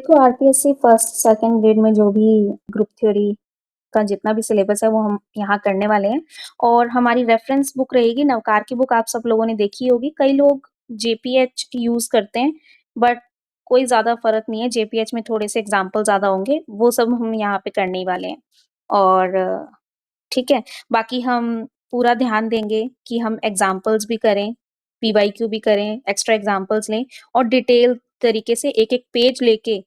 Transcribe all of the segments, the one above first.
देखो RPSC first second grade में जो भी ग्रुप थ्योरी का जितना भी सिलेबस है वो हम यहाँ करने वाले हैं और हमारी रेफरेंस बुक रहेगी नवकार की बुक। आप सब लोगों ने देखी होगी। कई लोग जेपीएच यूज करते हैं बट कोई ज्यादा फर्क नहीं है। जेपीएच में थोड़े से एग्जाम्पल ज्यादा होंगे, वो सब हम यहाँ पे करने ही वाले हैं। और ठीक है, बाकी हम पूरा ध्यान देंगे कि हम एग्जाम्पल्स भी करें, पीवाईक्यू भी करें, एक्स्ट्रा एग्जाम्पल्स लें और डिटेल तरीके से एक एक पेज लेके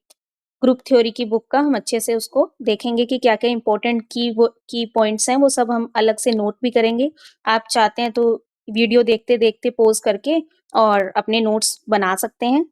ग्रुप थ्योरी की बुक का हम अच्छे से उसको देखेंगे कि क्या क्या इंपॉर्टेंट की पॉइंट्स हैं, वो सब हम अलग से नोट भी करेंगे। आप चाहते हैं तो वीडियो देखते देखते पॉज करके और अपने नोट्स बना सकते हैं।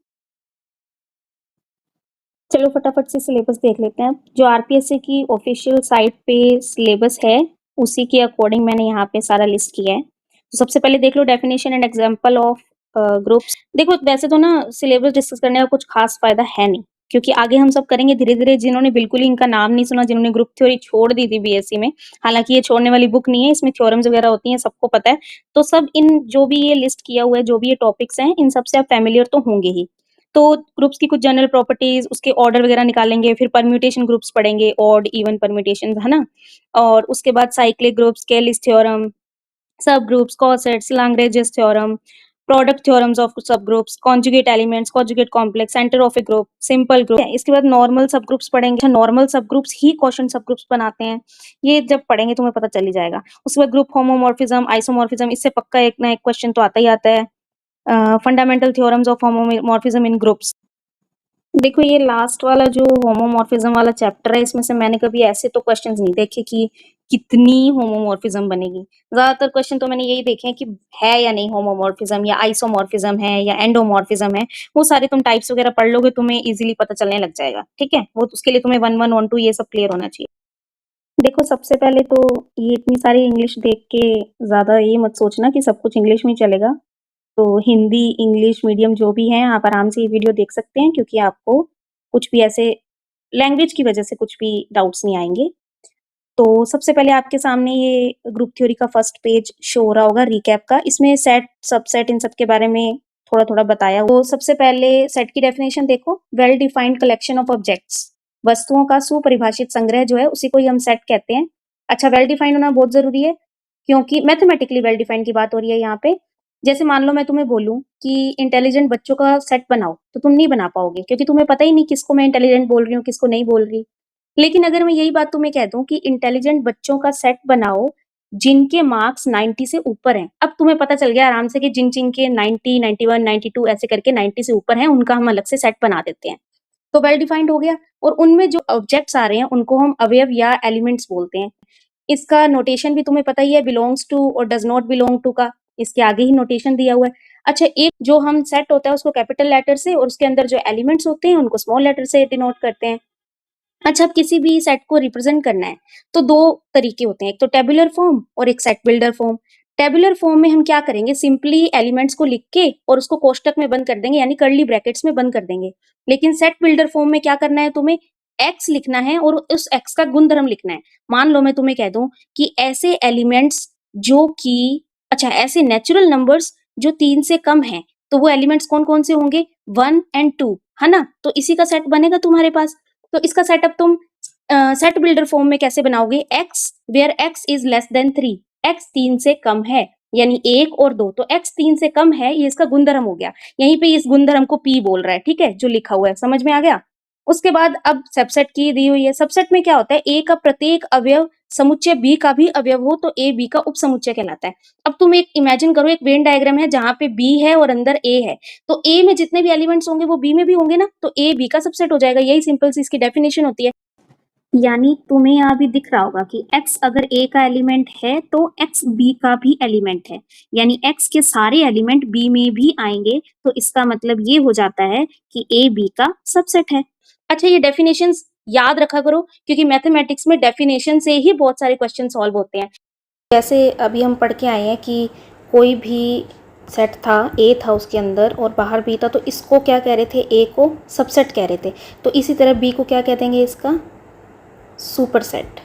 चलो फटाफट से सिलेबस देख लेते हैं। जो आरपीएससी की ऑफिशियल साइट पे सिलेबस है उसी के अकॉर्डिंग मैंने यहाँ पे सारा लिस्ट किया है। तो सबसे पहले देख लो definition and example of groups. देखो वैसे तो ना सिलेबस डिस्कस करने का कुछ खास फायदा है नहीं, क्योंकि आगे हम सब करेंगे धीरे धीरे। जिन्होंने बिल्कुल ही इनका नाम नहीं सुना, जिन्होंने ग्रुप थ्योरी छोड़ दी थी बीएससी में, हालांकि ये छोड़ने वाली बुक नहीं है, इसमें थ्योरम्स वगैरह होती हैं, सबको पता है। तो सब इन जो भी ये लिस्ट किया हुआ है, जो भी ये टॉपिक्स हैं, इन सबसे आप फैमिलियर तो होंगे ही। तो ग्रुप्स की कुछ जनरल प्रॉपर्टीज, उसके ऑर्डर वगैरह निकालेंगे, फिर परम्यूटेशन ग्रुप्स पढ़ेंगे, ऑड इवन परम्यूटेशन, है ना। और उसके बाद cyclic groups, Cayley's theorem, subgroups, cosets, Lagrange's theorem, product theorems of subgroups, conjugate elements, conjugate complex, centre of a group, simple group. इसके बाद नॉर्मल सब ग्रुप्स पढ़ेंगे। Normal subgroups ही question subgroups बनाते हैं, ये जब पढ़ेंगे तुम्हें पता चल ही जाएगा। उसके बाद ग्रुप होमोमॉर्फिज्म, आइसोमॉर्फिज्म, इससे पक्का एक ना एक क्वेश्चन तो आता ही आता है। Fundamental theorems of homomorphism in groups. देखो ये लास्ट वाला जो होमोमॉर्फिज्म वाला चैप्टर है, इसमें से मैंने कभी ऐसे तो क्वेश्चंस नहीं देखे कि कितनी होमोमॉर्फिज्म बनेगी। ज्यादातर क्वेश्चन तो मैंने यही देखे हैं कि है या नहीं होमोमॉर्फिज्म, या आइसोमॉर्फिज्म है या एंडोमॉर्फिज्म है। वो सारे तुम टाइप्स वगैरह पढ़ लोगे, तुम्हें इजीली पता चलने लग जाएगा। ठीक है, वो उसके लिए तुम्हें 1 1 1 2 ये सब क्लियर होना चाहिए। देखो सबसे पहले तो ये इतनी सारी इंग्लिश देख के ज्यादा ये मत सोचना कि सब कुछ इंग्लिश में ही चलेगा। तो हिंदी इंग्लिश मीडियम जो भी है, आप आराम से ये वीडियो देख सकते हैं, क्योंकि आपको कुछ भी ऐसे लैंग्वेज की वजह से कुछ भी डाउट्स नहीं आएंगे। तो सबसे पहले आपके सामने ये ग्रुप थ्योरी का फर्स्ट पेज शो हो रहा होगा रिकैप का। इसमें सेट, सबसेट, इन सब के बारे में थोड़ा थोड़ा बताया। तो सबसे पहले सेट की डेफिनेशन देखो, well defined collection of objects, वस्तुओं का सुपरिभाषित संग्रह जो है उसी को ही हम सेट कहते हैं। अच्छा, वेल डिफाइंड होना बहुत जरूरी है, क्योंकि मैथमेटिकली वेल डिफाइंड की बात हो रही है यहाँ पे। जैसे मान लो मैं तुम्हें बोलूं कि इंटेलिजेंट बच्चों का सेट बनाओ, तो तुम नहीं बना पाओगे, क्योंकि तुम्हें पता ही नहीं किसको मैं इंटेलिजेंट बोल रही हूँ, किसको नहीं बोल रही। लेकिन अगर मैं यही बात तुम्हें कह दूं कि इंटेलिजेंट बच्चों का सेट बनाओ जिनके मार्क्स 90 से ऊपर हैं, अब तुम्हें पता चल गया आराम से कि जिन जिन के 90, 91, 92 ऐसे करके 90 से ऊपर हैं, उनका हम अलग से सेट बना देते हैं। तो वेल डिफाइंड हो गया। और उनमें जो ऑब्जेक्ट्स आ रहे हैं उनको हम अवयव या एलिमेंट्स बोलते हैं। इसका नोटेशन भी तुम्हें पता ही है, बिलोंग्स टू और डज नॉट बिलोंग टू का, इसके आगे ही नोटेशन दिया हुआ है। अच्छा, एक जो हम सेट होता है उसको कैपिटल लेटर से, और उसके अंदर जो एलिमेंट्स होते हैं उनको स्मॉल लेटर से डिनोट करते हैं। अच्छा, अब किसी भी सेट को रिप्रेजेंट करना है तो दो तरीके होते हैं, एक तो टेबुलर फॉर्म और एक set builder form. Tabular form में हम क्या करेंगे, सिंपली एलिमेंट्स को लिख के और उसको कोष्टक में बंद कर देंगे, यानी कर्ली ब्रैकेट्स में बंद कर देंगे। लेकिन सेट बिल्डर फॉर्म में क्या करना है, तुम्हें एक्स लिखना है और उस एक्स का गुणधर्म लिखना है। मान लो मैं तुम्हें कह दूं कि ऐसे एलिमेंट्स जो कि, अच्छा, ऐसे नेचुरल नंबर्स जो 3 से कम हैं, तो वो एलिमेंट्स कौन कौन से होंगे, 1 और 2, है ना। तो इसी का सेट बनेगा तुम्हारे पास। तो इसका सेटअप तुम सेट बिल्डर फॉर्म में कैसे बनाओगे, x where x is less than 3, x 3 से कम है, यानी 1 और 2, तो एक्स 3 से कम है, ये इसका गुणधर्म हो गया। यहीं पे इस गुणधर्म को पी बोल रहा है, ठीक है, जो लिखा हुआ है, समझ में आ गया। उसके बाद अब सबसेट की दी हुई है। सबसेट में क्या होता है, ए का प्रत्येक अवयव समुच्चय बी का भी अवयव हो तो ए बी का उप समुच्चय कहलाता है। अब तुम एक इमेजिन करो, एक वेन डायग्राम है जहां पे बी है और अंदर ए है, तो ए में जितने भी एलिमेंट्स होंगे वो बी में भी होंगे ना, तो ए बी का सबसेट हो जाएगा। यही सिंपल सी इसकी डेफिनेशन होती है। यानी तुम्हें यहाँ भी दिख रहा होगा कि x अगर a का एलिमेंट है तो x b का भी एलिमेंट है, यानी x के सारे एलिमेंट b में भी आएंगे, तो इसका मतलब ये हो जाता है कि a b का सबसेट है। अच्छा, ये डेफिनेशंस याद रखा करो, क्योंकि मैथमेटिक्स में डेफिनेशन से ही बहुत सारे क्वेश्चन सॉल्व होते हैं। जैसे अभी हम पढ़ के आए हैं कि कोई भी सेट था, ए था उसके अंदर और बाहर बी था, तो इसको क्या कह रहे थे, ए को सबसेट कह रहे थे। तो इसी तरह बी को क्या कह देंगे, इसका सुपरसेट।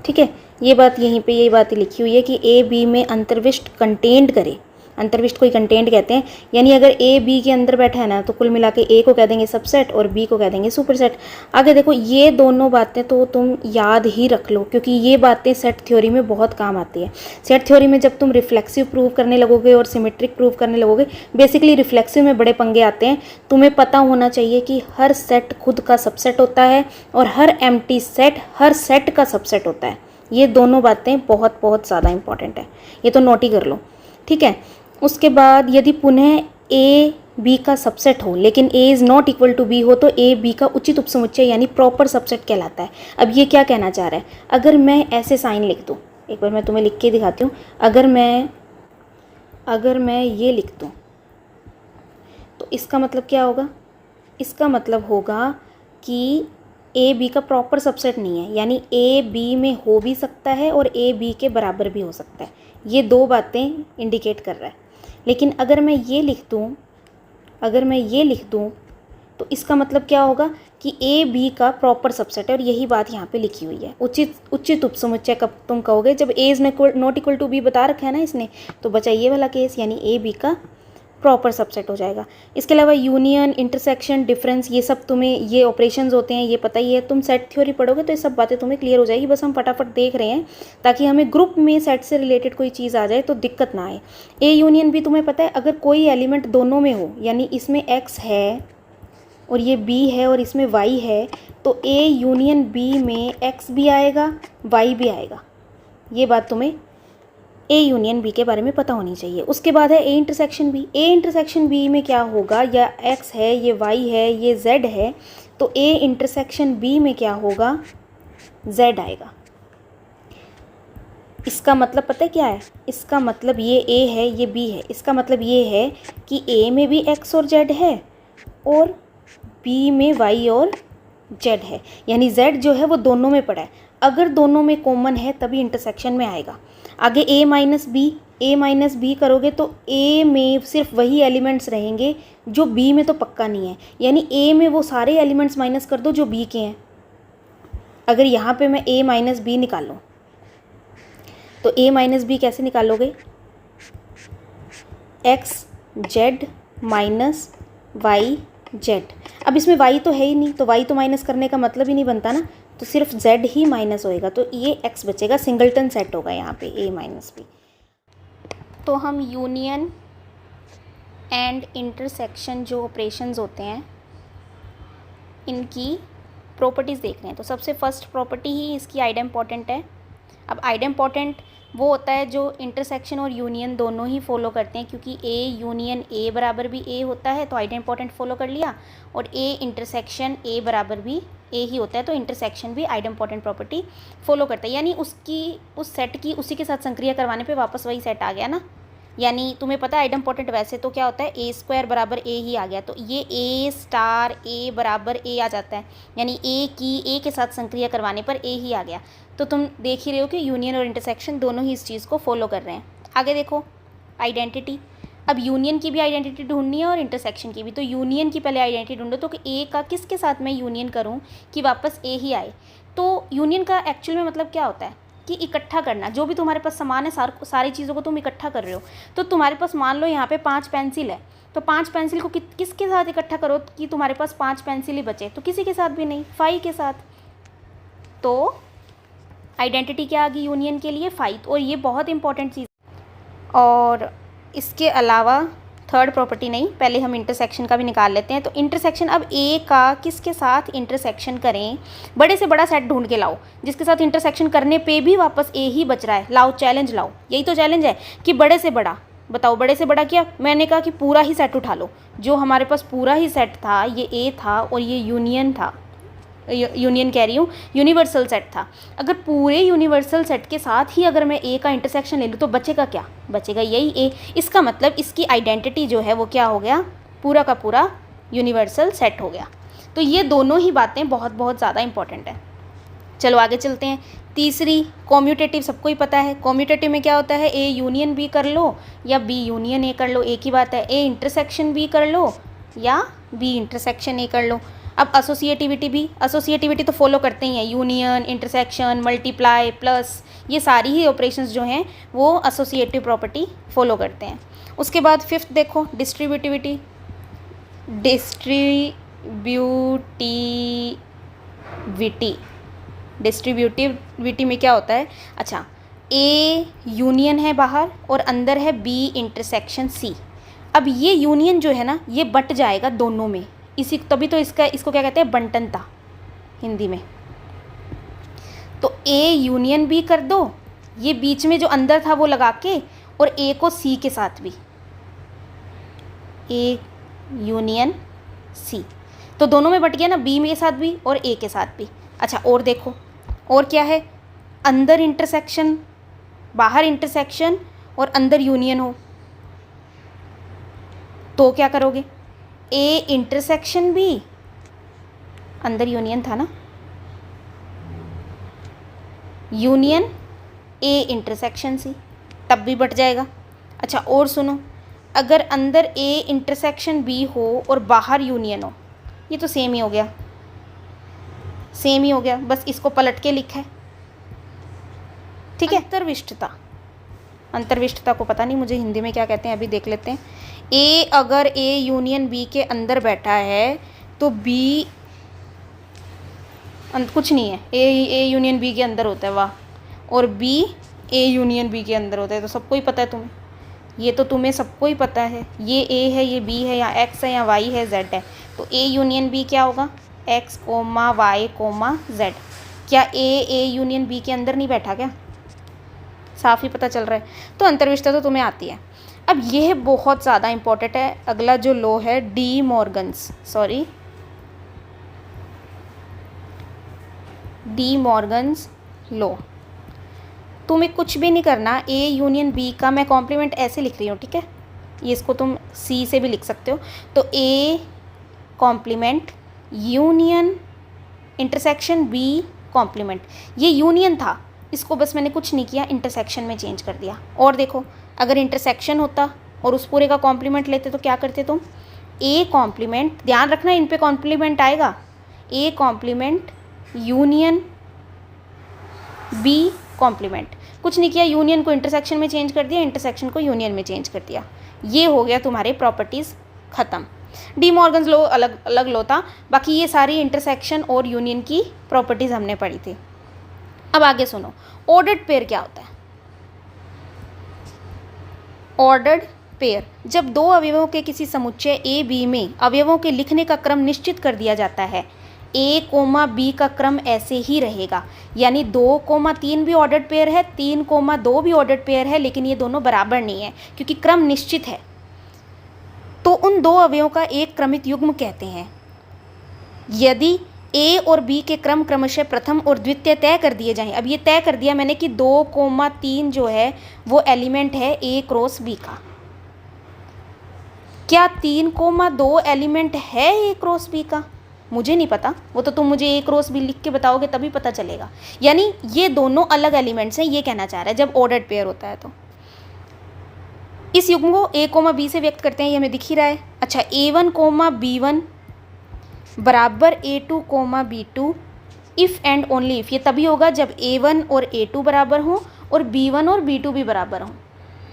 ठीक है, ये बात यहीं पे, यही बात लिखी हुई है कि ए बी में अंतर्विष्ट कंटेन्ड करे, अंतर्विष्ट कोई कंटेंट कहते हैं, यानी अगर ए बी के अंदर बैठा है ना तो कुल मिला के ए को कह देंगे सबसेट और बी को कह देंगे सुपरसेट। आगे देखो ये दोनों बातें तो तुम याद ही रख लो, क्योंकि ये बातें सेट थ्योरी में बहुत काम आती है। सेट थ्योरी में जब तुम रिफ्लेक्सिव प्रूव करने लगोगे और सिमेट्रिक प्रूव करने लगोगे, बेसिकली रिफ्लेक्सिव में बड़े पंगे आते हैं। तुम्हें पता होना चाहिए कि हर सेट खुद का सबसेट होता है और हर एम्प्टी सेट हर सेट का सबसेट होता है। ये दोनों बातें बहुत बहुत ज़्यादा इंपॉर्टेंट है, ये तो नोट ही कर लो, ठीक है। उसके बाद यदि पुनः ए बी का सबसेट हो लेकिन A is not equal to B हो तो ए बी का उचित उपसमुच्चय यानी प्रॉपर सबसेट कहलाता है। अब ये क्या कहना चाह रहा है, अगर मैं ऐसे साइन लिख दूँ, एक बार मैं तुम्हें लिख के दिखाती हूँ। अगर मैं ये लिख दूँ तो इसका मतलब क्या होगा, इसका मतलब होगा कि ए बी का प्रॉपर सबसेट नहीं है, यानी ए बी में हो भी सकता है और ए बी के बराबर भी हो सकता है। ये दो बातें इंडिकेट कर रहा है। लेकिन अगर मैं ये लिख दूँ तो इसका मतलब क्या होगा कि ए बी का प्रॉपर सबसेट है, और यही बात यहाँ पे लिखी हुई है। उचित उपसमुच्चय कब तुम कहोगे, जब A is not equal to B बता रखा है ना इसने, तो बचा ये वाला केस, यानी ए बी का प्रॉपर सबसेट हो जाएगा। इसके अलावा यूनियन, इंटरसेक्शन, डिफरेंस, ये सब तुम्हें ये ऑपरेशंस होते हैं, ये पता ही है। तुम सेट थ्योरी पढ़ोगे तो ये सब बातें तुम्हें क्लियर हो जाएगी। बस हम फटाफट देख रहे हैं ताकि हमें ग्रुप में सेट से रिलेटेड कोई चीज़ आ जाए तो दिक्कत ना आए। ए यूनियन भी तुम्हें पता है, अगर कोई एलिमेंट दोनों में हो, यानी इसमें एक्स है और ये बी है और इसमें वाई है, तो ए यूनियन बी में एक्स भी आएगा वाई भी आएगा। ये बात तुम्हें ए यूनियन बी के बारे में पता होनी चाहिए। उसके बाद है A intersection B. A intersection B में क्या होगा, या एक्स है, ये वाई है, ये जेड है, तो ए इंटरसेक्शन बी में क्या होगा, जेड आएगा। इसका मतलब पता है क्या है, इसका मतलब ये ए है ये बी है, इसका मतलब ये है कि ए में भी एक्स और जेड है और बी में वाई और जेड है, यानी जेड जो है वो दोनों में पड़ा है। अगर दोनों में कॉमन है तभी इंटरसेक्शन में आएगा। आगे ए माइनस बी करोगे तो ए में सिर्फ वही एलिमेंट्स रहेंगे जो बी में तो पक्का नहीं है, यानी ए में वो सारे एलिमेंट्स माइनस कर दो जो बी के हैं। अगर यहाँ पे मैं ए माइनस बी निकाल लूँ तो ए माइनस बी कैसे निकालोगे, x z minus y z. अब इसमें y तो है ही नहीं, तो y तो माइनस करने का मतलब ही नहीं बनता ना, तो सिर्फ z ही माइनस होएगा, तो ये x बचेगा, सिंगलटन सेट होगा यहाँ पे a माइनस बी। तो हम यूनियन एंड इंटरसेक्शन जो ऑपरेशंस होते हैं इनकी प्रॉपर्टीज़ देख रहे हैं। तो सबसे फर्स्ट प्रॉपर्टी ही इसकी आइडेम्पोटेंट है। अब आइडेम्पोटेंट वो होता है जो इंटरसेक्शन और यूनियन दोनों ही फॉलो करते हैं, क्योंकि ए यूनियन ए बराबर भी ए होता है तो आइडेम्पोटेंट फॉलो कर लिया, और ए इंटरसेक्शन ए बराबर भी ए ही होता है तो इंटरसेक्शन भी आइडेम्पोटेंट प्रॉपर्टी फॉलो करता है। यानी उसकी उस सेट की उसी के साथ संक्रिया करवाने पे वापस वही सेट आ गया ना। यानी तुम्हें पता है आइडेम्पोटेंट वैसे तो क्या होता है, ए स्क्वायर बराबर ए ही आ गया, तो ये ए स्टार ए बराबर ए आ जाता है, यानी ए की ए के साथ संक्रिया करवाने पर ए ही आ गया। तो तुम देख ही रहे हो कि यूनियन और इंटरसेक्शन दोनों ही इस चीज़ को फॉलो कर रहे हैं। आगे देखो आइडेंटिटी। अब यूनियन की भी आइडेंटिटी ढूंढनी है और इंटरसेक्शन की भी। तो यूनियन की पहले आइडेंटिटी ढूंढो, तो कि ए का किसके साथ मैं यूनियन करूं कि वापस ए ही आए। तो यूनियन का एक्चुअल में मतलब क्या होता है कि इकट्ठा करना, जो भी तुम्हारे पास सामान है सारी चीज़ों को तुम इकट्ठा कर रहे हो। तो तुम्हारे पास मान लो यहाँ पे 5 पेंसिल है, तो 5 पेंसिल को किसके साथ इकट्ठा करो कि तुम्हारे पास 5 पेंसिल ही बचे, तो किसी के साथ भी नहीं, 5 के साथ। तो आइडेंटिटी क्या आ गई यूनियन के लिए, 5, और ये बहुत इंपॉर्टेंट चीज़। और इसके अलावा थर्ड प्रॉपर्टी नहीं, पहले हम इंटरसेक्शन का भी निकाल लेते हैं। तो इंटरसेक्शन, अब ए का किसके साथ इंटरसेक्शन करें, बड़े से बड़ा सेट ढूंढ के लाओ जिसके साथ इंटरसेक्शन करने पे भी वापस ए ही बच रहा है। लाओ चैलेंज लाओ, यही तो चैलेंज है कि बड़े से बड़ा बताओ। बड़े से बड़ा क्या, मैंने कहा कि पूरा ही सेट उठा लो। जो हमारे पास पूरा ही सेट था, ये ए था और ये यूनियन था, यूनियन कह रही हूँ, यूनिवर्सल सेट था। अगर पूरे यूनिवर्सल सेट के साथ ही अगर मैं ए का इंटरसेक्शन ले लूँ तो बचेगा क्या, बचेगा यही ए। इसका मतलब इसकी आइडेंटिटी जो है वो क्या हो गया, पूरा का पूरा यूनिवर्सल सेट हो गया। तो ये दोनों ही बातें बहुत बहुत ज़्यादा इंपॉर्टेंट है। चलो आगे चलते हैं। तीसरी कॉम्यूटेटिव, सबको ही पता है। कॉम्यूटेटिव में क्या होता है, ए यूनियन बी कर लो या बी यूनियन ए कर लो, एक ही बात है। ए इंटरसेक्शन बी कर लो या बी इंटरसेक्शन ए कर लो। अब एसोसिएटिविटी तो फॉलो करते ही हैं, यूनियन, इंटरसेक्शन, मल्टीप्लाई, प्लस, ये सारी ही ऑपरेशंस जो हैं वो एसोसिएटिव प्रॉपर्टी फॉलो करते हैं। उसके बाद फिफ्थ देखो डिस्ट्रीब्यूटिविटी डिस्ट्रीब्यूटिविटी में क्या होता है, अच्छा ए यूनियन है बाहर और अंदर है बी इंटरसेक्शन सी। अब ये यूनियन जो है ना ये बट जाएगा दोनों में, इसी तभी तो इसको क्या कहते हैं, बंटनता हिंदी में। तो ए यूनियन बी कर दो, ये बीच में जो अंदर था वो लगा के, और ए को सी के साथ भी, ए यूनियन सी, तो दोनों में बट गया ना, बी के साथ भी और ए के साथ भी। अच्छा और देखो और क्या है, अंदर इंटरसेक्शन बाहर इंटरसेक्शन और अंदर यूनियन हो तो क्या करोगे, ए इंटरसेक्शन बी, अंदर यूनियन था ना, यूनियन ए इंटरसेक्शन सी, तब भी बट जाएगा। अच्छा और सुनो, अगर अंदर ए इंटरसेक्शन बी हो और बाहर यूनियन हो, ये तो सेम ही हो गया, सेम ही हो गया, बस इसको पलट के लिखा है, ठीक है। अंतर्विष्टता को पता नहीं मुझे हिंदी में क्या कहते हैं, अभी देख लेते हैं। ए अगर ए यूनियन बी के अंदर बैठा है तो बी कुछ नहीं है, ए यूनियन बी के अंदर होता है, वाह, और बी ए यूनियन बी के अंदर होता है, तो सबको ही पता है तुम्हें, ये तो तुम्हें सबको ही पता है, ये ए है, ये बी है, या एक्स है, या वाई है, जेड है, तो ए यूनियन बी क्या होगा, x comma y comma z. क्या ए यूनियन बी के अंदर नहीं बैठा क्या, साफ ही पता चल रहा है। तो अंतर्विष्टता तो तुम्हें आती है। अब यह बहुत ज़्यादा इंपॉर्टेंट है, अगला जो लॉ है डी मॉर्गन्स लॉ। तुम्हें कुछ भी नहीं करना, ए यूनियन बी का मैं कॉम्प्लीमेंट ऐसे लिख रही हूँ, ठीक है, ये इसको तुम सी से भी लिख सकते हो, तो A complement union intersection B complement, ये यूनियन था, इसको बस मैंने कुछ नहीं किया, इंटरसेक्शन में चेंज कर दिया। और देखो अगर इंटरसेक्शन होता और उस पूरे का कॉम्प्लीमेंट लेते तो क्या करते तुम, ए कॉम्प्लीमेंट, ध्यान रखना इन पे कॉम्प्लीमेंट आएगा, A complement union B complement, कुछ नहीं किया, यूनियन को इंटरसेक्शन में चेंज कर दिया, इंटरसेक्शन को यूनियन में चेंज कर दिया, ये हो गया तुम्हारे प्रॉपर्टीज़ ख़त्म। डी मॉर्गन्स लॉ अलग अलग लॉ था, बाकी ये सारी इंटरसेक्शन और यूनियन की प्रॉपर्टीज़ हमने पढ़ी थी। अब आगे सुनो, ऑर्डर्ड पेयर क्या होता है। ऑर्डर्ड पेयर, जब दो अवयवों के किसी समुच्चय ए बी में अवयवों के लिखने का क्रम निश्चित कर दिया जाता है, ए कोमा बी का क्रम ऐसे ही रहेगा, यानी 2,3 भी ऑर्डर्ड पेयर है, 3,2 भी ऑर्डर्ड पेयर है, लेकिन ये दोनों बराबर नहीं है क्योंकि क्रम निश्चित है, तो उन दो अवयवों का एक क्रमित युग्म कहते हैं। यदि ए और बी के क्रम क्रमशः प्रथम और द्वितीय तय कर दिए जाएं, अब ये तय कर दिया मैंने कि 2,3 जो है वो एलिमेंट है ए क्रॉस बी का, क्या 3,2 एलिमेंट है ए क्रॉस बी का, मुझे नहीं पता, वो तो तुम मुझे ए क्रॉस बी लिख के बताओगे तभी पता चलेगा, यानी ये दोनों अलग एलिमेंट्स हैं, ये कहना चाह रहा है जब ऑर्डर्ड पेयर होता है। तो इस युग्म को ए कोमा बी से व्यक्त करते हैं, ये हमें दिख ही रहा है। अच्छा, A1 कोमा B1 बराबर A2 comma B2 if and only if, ये तभी होगा जब A1 और A2 बराबर हों और B1 और B2 भी बराबर हों,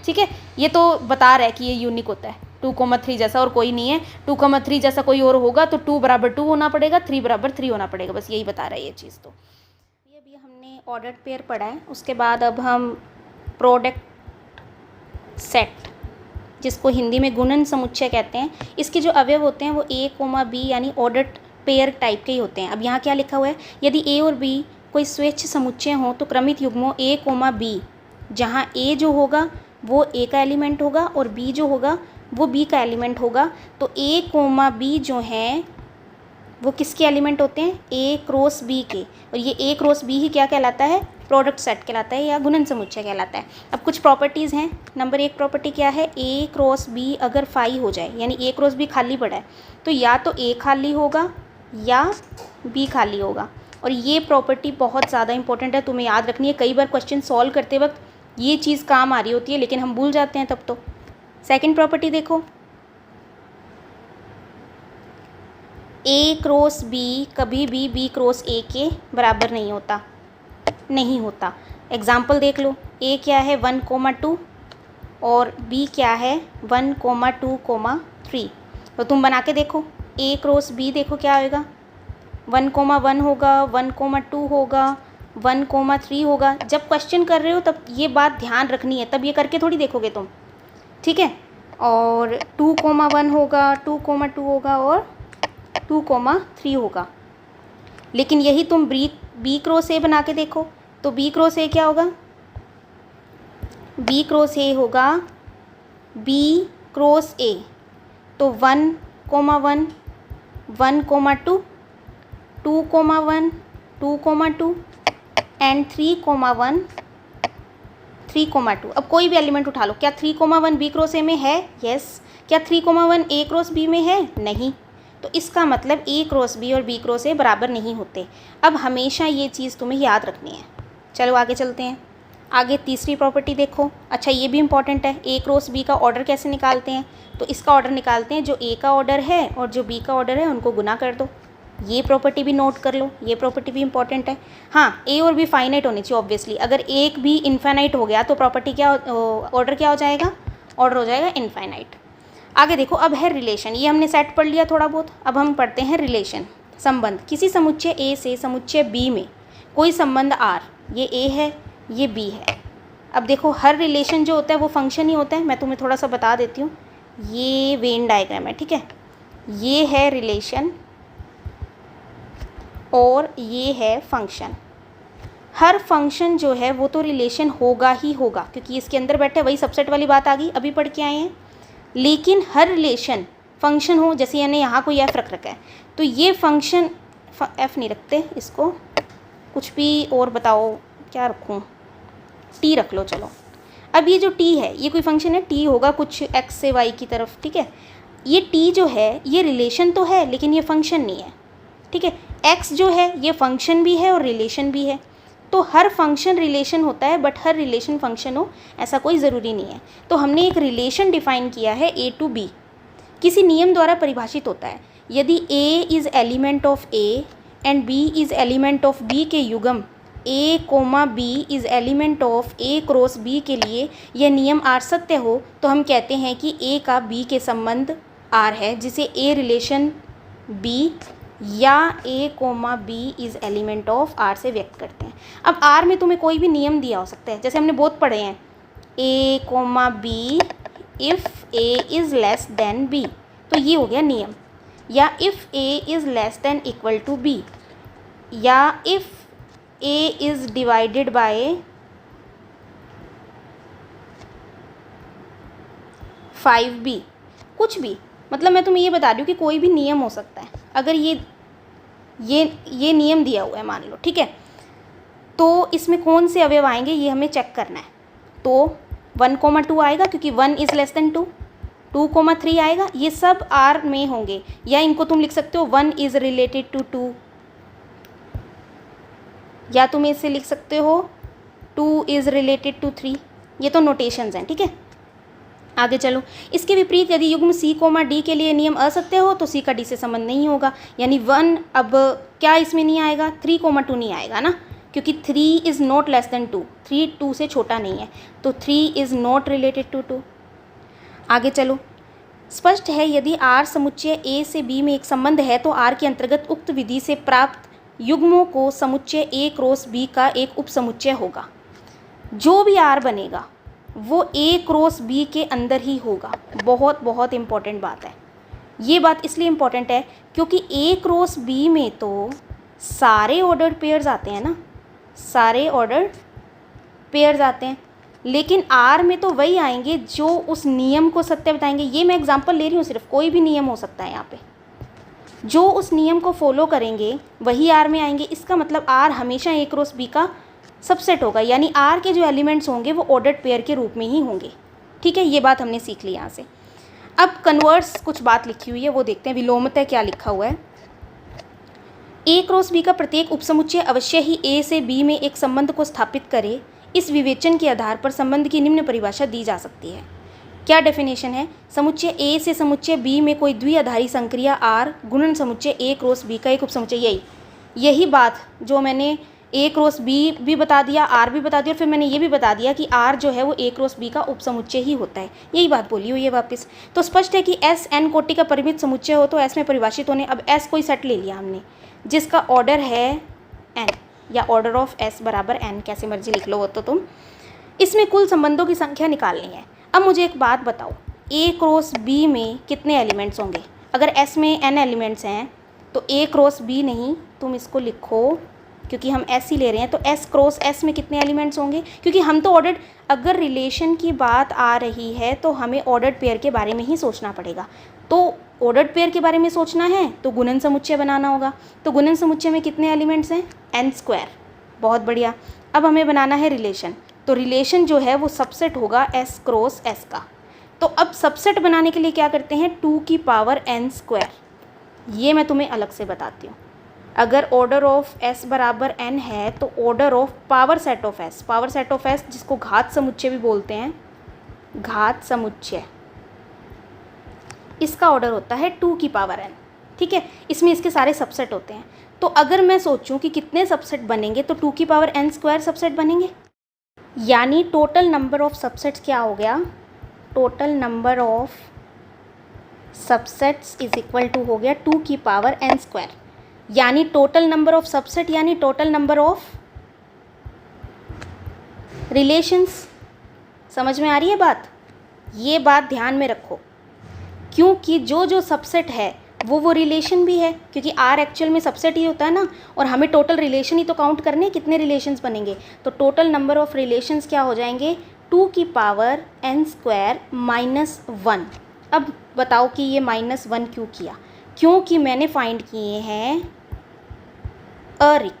ठीक है। ये तो बता रहा है कि ये यूनिक होता है, 2,3 जैसा और कोई नहीं है, 2,3 जैसा कोई और होगा तो 2 बराबर 2 होना पड़ेगा, 3 बराबर 3 होना पड़ेगा, बस यही बता रहा है ये चीज़। तो ये अभी हमने ऑर्डर्ड पेयर पढ़ा है, उसके बाद अब हम प्रोडक्ट सेट, जिसको हिंदी में गुणन समुच्चय कहते हैं, इसके जो अवयव होते हैं वो ए कोमा बी यानी ऑर्डर्ड पेयर टाइप के ही होते हैं। अब यहाँ क्या लिखा हुआ है, यदि ए और बी कोई स्वेच्छ समुच्चय हो तो क्रमित युग्मों ए कोमा बी, जहाँ ए जो होगा वो ए का एलिमेंट होगा और बी जो होगा वो बी का एलिमेंट होगा, तो ए कोमा बी जो हैं वो किसके एलिमेंट होते हैं, ए क्रॉस बी के, और ये ए क्रॉस बी ही क्या कहलाता है, प्रोडक्ट सेट कहलाता है या गुणन समुच्चय कहलाता है। अब कुछ प्रॉपर्टीज़ हैं, नंबर 1 प्रॉपर्टी क्या है, ए क्रॉस बी अगर फाई हो जाए, यानी ए क्रॉस बी खाली पड़ा है तो या तो ए खाली होगा या बी खाली होगा, और ये प्रॉपर्टी बहुत ज़्यादा इंपॉर्टेंट है, तुम्हें याद रखनी है, कई बार क्वेश्चन सॉल्व करते वक्त ये चीज़ काम आ रही होती है लेकिन हम भूल जाते हैं तब। तो सेकेंड प्रॉपर्टी देखो, ए क्रॉस बी कभी भी बी क्रॉस ए के बराबर नहीं होता। एग्जाम्पल देख लो, ए क्या है 1,2, और B क्या है 1, 2, 3। तो तुम बना के देखो, A क्रॉस B देखो क्या होगा, 1, 1 होगा, 1, 2 होगा, 1, 3 होगा। जब क्वेश्चन कर रहे हो तब ये बात ध्यान रखनी है, तब ये करके थोड़ी देखोगे तुम, ठीक है। और 2, 1 होगा, 2, 2 होगा और 2, 3 होगा। लेकिन यही तुम B क्रॉस A बना के देखो, तो B क्रॉस A क्या होगा, B क्रॉस A होगा B क्रॉस A, तो 1, 1, 1, 2, 2, 1, 2, 2 एंड 3, 1, 3, 2। अब कोई भी एलिमेंट उठा लो, क्या 3, 1 B क्रॉस A में है, यस। क्या 3, 1 A क्रॉस B में है, नहीं। तो इसका मतलब A क्रॉस B और B क्रॉस A बराबर नहीं होते। अब हमेशा ये चीज़ तुम्हें याद रखनी है। चलो आगे चलते हैं। आगे तीसरी प्रॉपर्टी देखो। अच्छा ये भी इंपॉर्टेंट है, A क्रॉस B का ऑर्डर कैसे निकालते हैं। तो इसका ऑर्डर निकालते हैं, जो A का ऑर्डर है और जो B का ऑर्डर है उनको गुना कर दो। ये प्रॉपर्टी भी नोट कर लो, ये प्रॉपर्टी भी इंपॉर्टेंट है। हाँ, A और B फाइनाइट होनी चाहिए ऑब्वियसली। अगर एक भी इनफाइनाइट हो गया तो प्रॉपर्टी क्या, ऑर्डर क्या हो जाएगा, ऑर्डर हो जाएगा इनफाइनाइट। आगे देखो, अब है रिलेशन। ये हमने सेट पढ़ लिया थोड़ा बहुत, अब हम पढ़ते हैं रिलेशन, संबंध। किसी समुच्चय A से समुच्चय B में कोई संबंध R, ये A है ये B है। अब देखो हर रिलेशन जो होता है वो फंक्शन ही होता है। मैं तुम्हें थोड़ा सा बता देती हूँ, ये वेन डायग्राम है, ठीक है। ये है रिलेशन और ये है फंक्शन। हर फंक्शन जो है वो तो रिलेशन होगा ही होगा, क्योंकि इसके अंदर बैठे, वही सबसेट वाली बात आ गई, अभी पढ़ के आए हैं। लेकिन हर रिलेशन फंक्शन हो, जैसे यानी यहाँ कोई एफ रख रखा है तो ये फंक्शन, एफ नहीं रखते इसको, कुछ भी और बताओ क्या रखूँ, टी रख लो चलो। अब ये जो टी है ये कोई फंक्शन है, टी होगा कुछ एक्स से वाई की तरफ, ठीक है। ये टी जो है ये रिलेशन तो है लेकिन ये फंक्शन नहीं है, ठीक है। एक्स जो है ये फंक्शन भी है और रिलेशन भी है। तो हर फंक्शन रिलेशन होता है बट हर रिलेशन फंक्शन हो ऐसा कोई ज़रूरी नहीं है। तो हमने एक रिलेशन डिफाइन किया है A to B, किसी नियम द्वारा परिभाषित होता है। यदि A is element of A and B is element of B के युग्म A, B is element of A cross B के लिए यह नियम R सत्य हो तो हम कहते हैं कि A का B के संबंध R है, जिसे A रिलेशन B या A, B is element of R से व्यक्त करते हैं। अब R में तुम्हें कोई भी नियम दिया हो सकता है, जैसे हमने बहुत पढ़े हैं A, B if A is less than B, तो ये हो गया नियम। या if A is less than equal to B, या if A is divided by 5B, कुछ भी। मतलब मैं तुम्हें ये बता रही हूँ कि कोई भी नियम हो सकता है। अगर ये नियम दिया हुआ है मान लो, ठीक है, तो इसमें कौन से अवयव आएंगे ये हमें चेक करना है। तो 1, 2 आएगा क्योंकि 1 इज़ लेस देन 2, 2, 3 आएगा, ये सब R में होंगे। या इनको तुम लिख सकते हो 1 इज़ रिलेटेड टू 2, या तुम इसे लिख सकते हो 2 इज़ रिलेटेड टू 3। ये तो नोटेशंस हैं, ठीक है। आगे चलो, इसके विपरीत यदि युग्म C, D के लिए नियम असत्य हो तो C का D से संबंध नहीं होगा। यानी 1, अब क्या इसमें नहीं आएगा, 3, 2 नहीं आएगा ना, क्योंकि 3 इज़ नॉट लेस देन 2, 3 2 से छोटा नहीं है, तो 3 इज़ नॉट रिलेटेड टू 2। आगे चलो, स्पष्ट है यदि R समुच्चय A से B में एक संबंध है तो R के अंतर्गत उक्त विधि से प्राप्त युग्मों को समुच्चय A क्रॉस B का एक उपसमुच्चय होगा। जो भी R बनेगा वो A क्रॉस B के अंदर ही होगा। बहुत बहुत इम्पॉर्टेंट बात है। ये बात इसलिए इम्पॉर्टेंट है क्योंकि A क्रॉस B में तो सारे ऑर्डर्ड पेयर्स आते हैं ना, सारे ऑर्डर्ड पेयर्स आते हैं, लेकिन R में तो वही आएंगे जो उस नियम को सत्य बताएंगे। ये मैं एग्जांपल ले रही हूँ, सिर्फ कोई भी नियम हो सकता है यहाँ पे, जो उस नियम को फॉलो करेंगे वही R में आएंगे। इसका मतलब R हमेशा A क्रॉस B का सबसेट होगा, यानी R के जो एलिमेंट्स होंगे वो ऑर्डर्ड पेयर के रूप में ही होंगे, ठीक है। ये बात हमने सीख ली यहाँ से। अब कन्वर्स कुछ बात लिखी हुई है वो देखते हैं। विलोमतः क्या लिखा हुआ है, A क्रॉस B का प्रत्येक उपसमुच्चय अवश्य ही A से B में एक संबंध को स्थापित करे। इस विवेचन के आधार पर संबंध की निम्न परिभाषा दी जा सकती है। क्या डेफिनेशन है, समुच्चय A से समुच्चय B में कोई द्विआधारी संक्रिया R गुणन समुच्चय A क्रॉस B का एक उपसमुच्चय। यही बात जो मैंने ए क्रॉस बी भी बता दिया, आर भी बता दिया, और फिर मैंने ये भी बता दिया कि आर जो है वो ए क्रॉस बी का उपसमुच्चय ही होता है। यही बात बोली हुई है वापस। तो स्पष्ट है कि एस एन कोटि का परिमित समुच्चय हो तो एस में परिभाषित होने, अब एस कोई सेट ले लिया हमने जिसका ऑर्डर है एन, या ऑर्डर ऑफ एस बराबर एन, कैसे मर्जी लिख लो वो तो तुम। इसमें कुल संबंधों की संख्या निकालनी है। अब मुझे एक बात बताओ, ए क्रॉस बी में कितने एलिमेंट्स होंगे? अगर एस में एन एलिमेंट्स हैं तो ए क्रॉस बी नहीं, तुम इसको लिखो, क्योंकि हम एस ही ले रहे हैं, तो एस क्रॉस एस में कितने एलिमेंट्स होंगे? क्योंकि हम तो ऑर्डर्ड, अगर रिलेशन की बात आ रही है तो हमें ऑर्डर्ड पेयर के बारे में ही सोचना पड़ेगा। तो ऑर्डर्ड पेयर के बारे में सोचना है तो गुणन समुच्चय बनाना होगा। तो गुणन समुच्चय में कितने एलिमेंट्स हैं? N square. बहुत बढ़िया। अब हमें बनाना है रिलेशन, तो रिलेशन जो है वो सबसेट होगा एस क्रॉस एस का। तो अब सबसेट बनाने के लिए क्या करते हैं? 2 की पावर एन स्क्वायर। ये मैं तुम्हें अलग से बताती हूँ। अगर ऑर्डर ऑफ एस बराबर एन है तो order of power set of S, power set of S जिसको घात समुच्चय भी बोलते हैं, घात समुच्चय, इसका ऑर्डर होता है 2 की पावर एन। ठीक है, इसमें इसके सारे सबसेट होते हैं। तो अगर मैं सोचूं कि कितने सबसेट बनेंगे तो 2 की पावर एन स्क्वायर सबसेट बनेंगे, यानी टोटल नंबर ऑफ सबसेट्स क्या हो गया? Total number of subsets is equal to हो गया 2 की पावर एन स्क्वायर, यानी टोटल नंबर ऑफ सबसेट यानी टोटल नंबर ऑफ रिलेशंस। समझ में आ रही है बात? ये बात ध्यान में रखो, क्योंकि जो जो सबसेट है वो रिलेशन भी है, क्योंकि आर एक्चुअल में सबसेट ही होता है ना, और हमें टोटल रिलेशन ही तो काउंट करने, कितने रिलेशंस बनेंगे। तो टोटल नंबर ऑफ रिलेशंस क्या हो जाएंगे? 2 की पावर एन स्क्वायर माइनस 1। अब बताओ कि ये -1 क्यों किया? क्योंकि मैंने फाइंड किए हैं अरिक्त।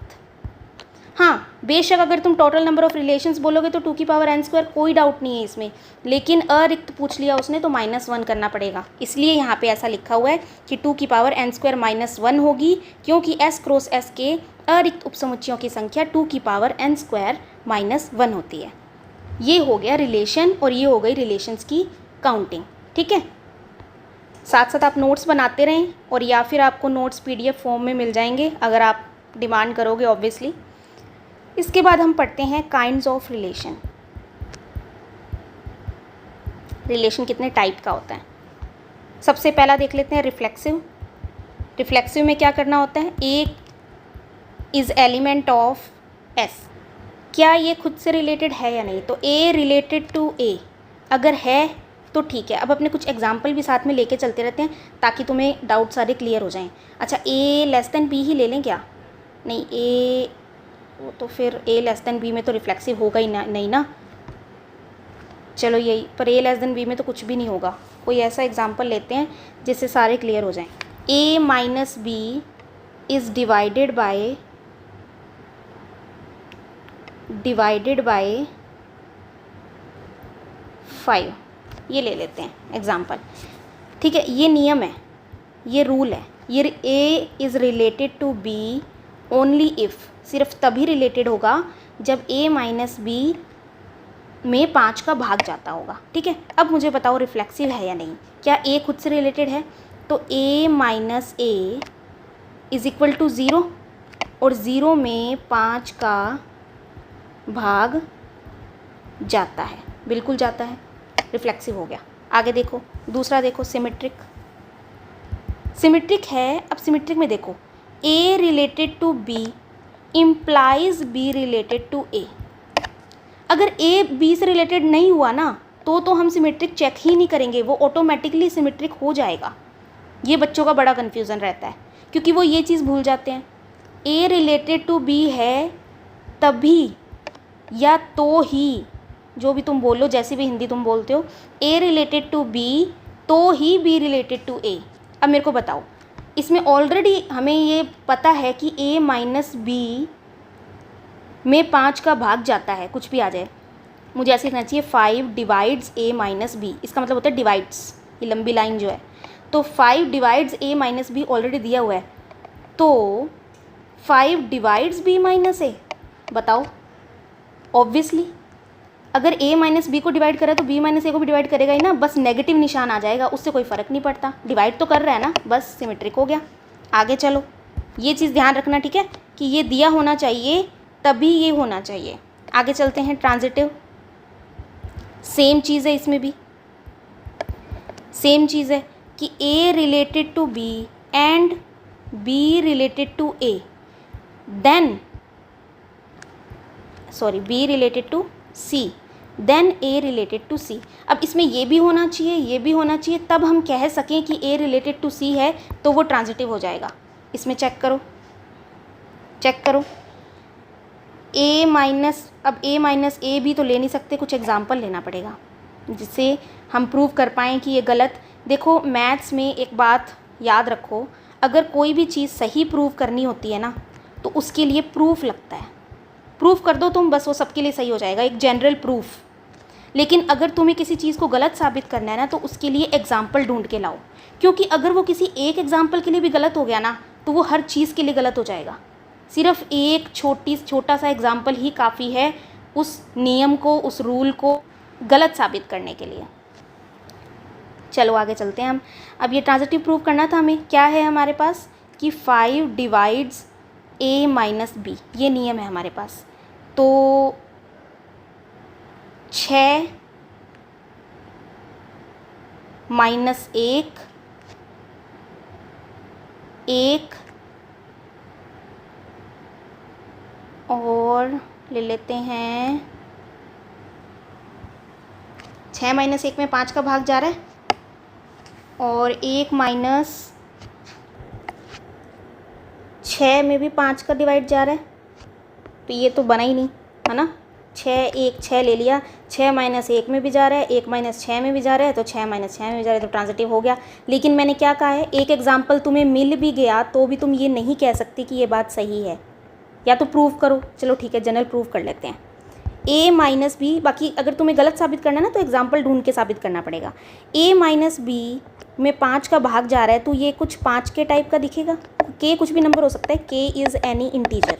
हाँ, बेशक अगर तुम टोटल नंबर ऑफ रिलेशंस बोलोगे तो 2 की पावर एन स्क्वायर, कोई डाउट नहीं है इसमें, लेकिन अरिक्त पूछ लिया उसने तो -1 करना पड़ेगा। इसलिए यहाँ पे ऐसा लिखा हुआ है कि 2 की पावर एन स्क्वायर -1 होगी, क्योंकि एस क्रॉस एस के अरिक्त उपसमुच्चयों की संख्या 2 की पावर एन स्क्वायर -1 होती है। ये हो गया रिलेशन और ये हो गई रिलेशंस की काउंटिंग। ठीक है, साथ साथ आप नोट्स बनाते रहें, और या फिर आपको नोट्स PDF फॉर्म में मिल जाएंगे अगर आप डिमांड करोगे ऑब्वियसली। इसके बाद हम पढ़ते हैं काइंड्स ऑफ रिलेशन। रिलेशन कितने टाइप का होता है? सबसे पहला देख लेते हैं रिफ्लेक्सिव। रिफ्लेक्सिव में क्या करना होता है? A is element of S, क्या ये खुद से रिलेटेड है या नहीं? तो ए रिलेटेड टू ए, अगर है तो ठीक है। अब अपने कुछ एग्जाम्पल भी साथ में लेके चलते रहते हैं ताकि तुम्हें डाउट सारे क्लियर हो जाएं। अच्छा, ए लेस देन बी ही ले लें क्या? नहीं, ए वो तो फिर ए लेस देन बी में तो रिफ्लेक्सिव होगा ही ना, नहीं ना। चलो यही, पर ए लेस देन बी में तो कुछ भी नहीं होगा। कोई ऐसा एग्जाम्पल लेते हैं जिससे सारे क्लियर हो जाएं। A minus B is divided by 5, ये ले लेते हैं एग्जाम्पल। ठीक है, ये नियम है, ये रूल है। ये A is related to B only if, सिर्फ तभी रिलेटेड होगा जब ए माइनस बी में 5 का भाग जाता होगा। ठीक है, अब मुझे बताओ रिफ्लेक्सिव है या नहीं? क्या ए खुद से रिलेटेड है? तो A minus A is equal to 0, और 0 में 5 का भाग जाता है, बिल्कुल जाता है, रिफ्लेक्सिव हो गया। आगे देखो, दूसरा देखो सिमेट्रिक। सिमेट्रिक है, अब सिमेट्रिक में देखो, A related to B implies B related to A. अगर ए बी से रिलेटेड नहीं हुआ ना तो हम सिमेट्रिक चेक ही नहीं करेंगे, वो ऑटोमेटिकली सिमेट्रिक हो जाएगा। ये बच्चों का बड़ा कन्फ्यूज़न रहता है, क्योंकि वो ये चीज़ भूल जाते हैं। ए रिलेटेड टू बी है तभी या तो ही, जो भी तुम बोलो, जैसी भी हिंदी तुम बोलते हो, ए रिलेटेड टू बी तो ही बी रिलेटेड टू ए। अब मेरे को बताओ, इसमें ऑलरेडी हमें ये पता है कि ए माइनस बी में 5 का भाग जाता है, कुछ भी आ जाए, मुझे ऐसे लिखना चाहिए 5 डिवाइड्स ए माइनस बी, इसका मतलब होता है डिवाइड्स, ये लंबी लाइन जो है। तो 5 डिवाइड्स ए माइनस बी ऑलरेडी दिया हुआ है, तो 5 डिवाइड्स बी माइनस ए। बताओ, ऑब्वियसली अगर ए माइनस बी को डिवाइड करे तो बी माइनस ए को भी डिवाइड करेगा ही ना, बस नेगेटिव निशान आ जाएगा, उससे कोई फ़र्क नहीं पड़ता, डिवाइड तो कर रहा है ना, बस सिमेट्रिक हो गया। आगे चलो, ये चीज़ ध्यान रखना, ठीक है, कि ये दिया होना चाहिए तभी ये होना चाहिए। आगे चलते हैं, ट्रांजिटिव। सेम चीज़ है, इसमें भी सेम चीज़ है कि A related to B and B related to A, then B related to C, then A related to C. अब इसमें ये भी होना चाहिए, ये भी होना चाहिए, तब हम कह सकें कि ए रिलेटेड टू सी है तो वो ट्रांजिटिव हो जाएगा। इसमें चेक करो, अब ए माइनस ए भी तो ले नहीं सकते, कुछ एग्जाम्पल लेना पड़ेगा जिससे हम प्रूव कर पाएँ कि ये गलत। देखो मैथ्स में एक बात याद रखो, अगर कोई भी चीज़ सही प्रूव करनी होती है ना तो उसके लिए प्रूफ लगता है। प्रूफ कर दो तुम, बस वो सबके लिए सही हो जाएगा, एक जनरल प्रूफ। लेकिन अगर तुम्हें किसी चीज़ को गलत साबित करना है ना तो उसके लिए एग्जाम्पल ढूंढ के लाओ, क्योंकि अगर वो किसी एक एग्जाम्पल के लिए भी गलत हो गया ना तो वो हर चीज़ के लिए गलत हो जाएगा। सिर्फ एक छोटा सा एग्जाम्पल ही काफ़ी है उस नियम को, उस रूल को गलत साबित करने के लिए। चलो आगे चलते हैं हम। अब ये ट्रांजिटिव प्रूव करना था हमें। क्या है हमारे पास कि 5 डिवाइड्स a माइनस बी, ये नियम है हमारे पास। तो 6 माइनस 1 1 और ले लेते हैं 6 माइनस 1 में 5 का भाग जा रहा है और 1 माइनस 6 में भी 5 का डिवाइड जा रहा है, तो ये तो बना ही नहीं, है ना। 6 ले लिया, 6 माइनस 1 में भी जा रहा है, 1 माइनस 6 में भी जा रहा है, तो 6 माइनस 6 में भी जा रहा है, तो ट्रांजिटिव हो गया। लेकिन मैंने क्या कहा है, एक एग्जाम्पल तुम्हें मिल भी गया तो भी तुम ये नहीं कह सकते कि ये बात सही है, या तो प्रूव करो। चलो ठीक है, जनरल प्रूव कर लेते हैं। a माइनस बी, बाकी अगर तुम्हें गलत साबित करना है ना तो एग्जाम्पल ढूंढ के साबित करना पड़ेगा। a माइनस बी में 5 का भाग जा रहा है, तो ये कुछ 5 के टाइप का दिखेगा। k कुछ भी नंबर हो सकता है, k इज़ एनी इंटीजर,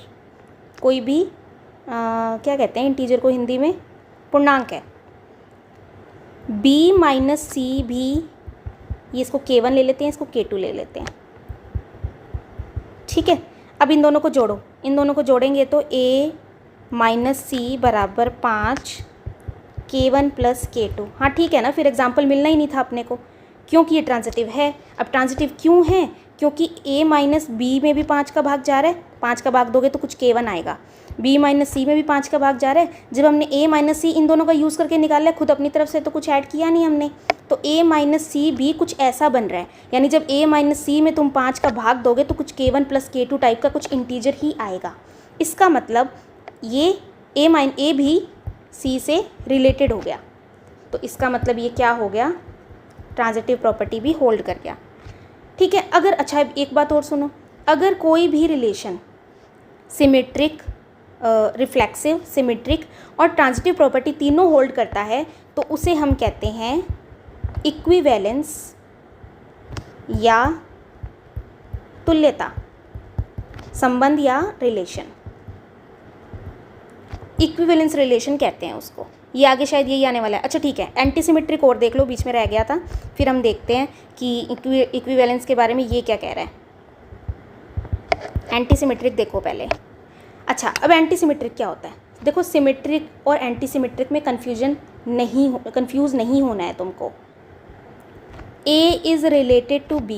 कोई भी क्या कहते हैं इंटीजर को हिंदी में, पूर्णांक है। b माइनस सी भी, ये इसको k1 ले लेते हैं, इसको k2 ले लेते हैं, ठीक है। अब इन दोनों को जोड़ो, इन दोनों को जोड़ेंगे तो a माइनस सी बराबर 5 k1 प्लस k2। हाँ ठीक है ना, फिर एग्जाम्पल मिलना ही नहीं था अपने को, क्योंकि ये ट्रांजिटिव है। अब ट्रांजिटिव क्यों है, क्योंकि a माइनस बी में भी 5 का भाग जा रहा है, 5 का भाग दोगे तो कुछ k1 आएगा। b माइनस सी में भी 5 का भाग जा रहा है, जब हमने a माइनस सी इन दोनों का यूज़ करके निकाला है, खुद अपनी तरफ से तो कुछ ऐड किया नहीं हमने, तो a माइनस सी भी कुछ ऐसा बन रहा है। यानी जब a माइनस सी में तुम 5 का भाग दोगे तो कुछ k1 प्लस k2 टाइप का कुछ इंटीजर ही आएगा। इसका मतलब ये a भी c से रिलेटेड हो गया, तो इसका मतलब ये क्या हो गया, ट्रांजिटिव प्रॉपर्टी भी होल्ड कर गया, ठीक है। अगर अच्छा एक बात और सुनो, अगर कोई भी रिलेशन सिमेट्रिक, रिफ्लेक्सिव, सिमेट्रिक और ट्रांजिटिव प्रॉपर्टी तीनों होल्ड करता है तो उसे हम कहते हैं इक्विवेलेंस या तुल्यता संबंध या रिलेशन। इक्विवेलेंस रिलेशन कहते हैं उसको। ये आगे शायद यही आने वाला है। अच्छा ठीक है, एंटी सिमेट्रिक और देख लो, बीच में रह गया था, फिर हम देखते हैं कि इक्विवेलेंस के बारे में ये क्या कह रहा है। एंटी सिमेट्रिक देखो पहले। अच्छा, अब एंटी सिमेट्रिक क्या होता है, देखो सिमेट्रिक और एंटी सिमेट्रिक में कंफ्यूज नहीं होना है तुमको। A is related to B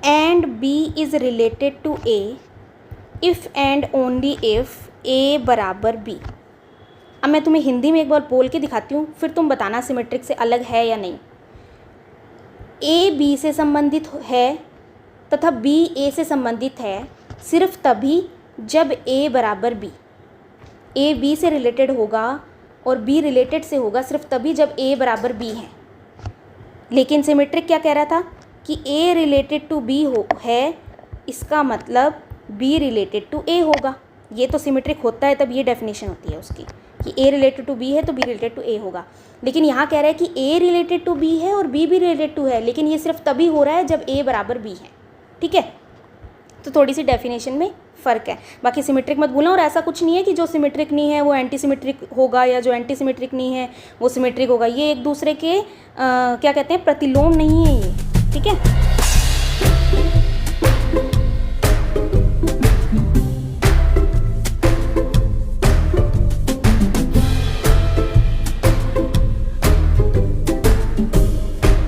and B is related to A if and only if A बराबर B। अब मैं तुम्हें हिंदी में एक बार बोल के दिखाती हूँ, फिर तुम बताना सिमेट्रिक से अलग है या नहीं। A B से संबंधित है तथा B A से संबंधित है सिर्फ तभी जब A बराबर B। A B से रिलेटेड होगा और B रिलेटेड से होगा सिर्फ तभी जब A बराबर B है। लेकिन सिमेट्रिक क्या कह रहा था कि A रिलेटेड टू B है, इसका मतलब B रिलेटेड टू A होगा। ये तो सिमेट्रिक होता है तब ये डेफिनेशन होती है उसकी कि A रिलेटेड टू B है तो B रिलेटेड टू A होगा। लेकिन यहाँ कह रहा है कि A रिलेटेड टू B है और B भी रिलेटेड टू है, लेकिन ये सिर्फ तभी हो रहा है जब A बराबर B है, ठीक है। तो थोड़ी सी डेफिनेशन में फ़र्क है, बाकी सिमेट्रिक मत भूलना। और ऐसा कुछ नहीं है कि जो सिमेट्रिक नहीं है वो एंटी सिमेट्रिक होगा या जो एंटी सिमेट्रिक नहीं है वो सिमेट्रिक होगा। ये एक दूसरे के क्या कहते हैं, प्रतिलोम नहीं है ये, ठीक है।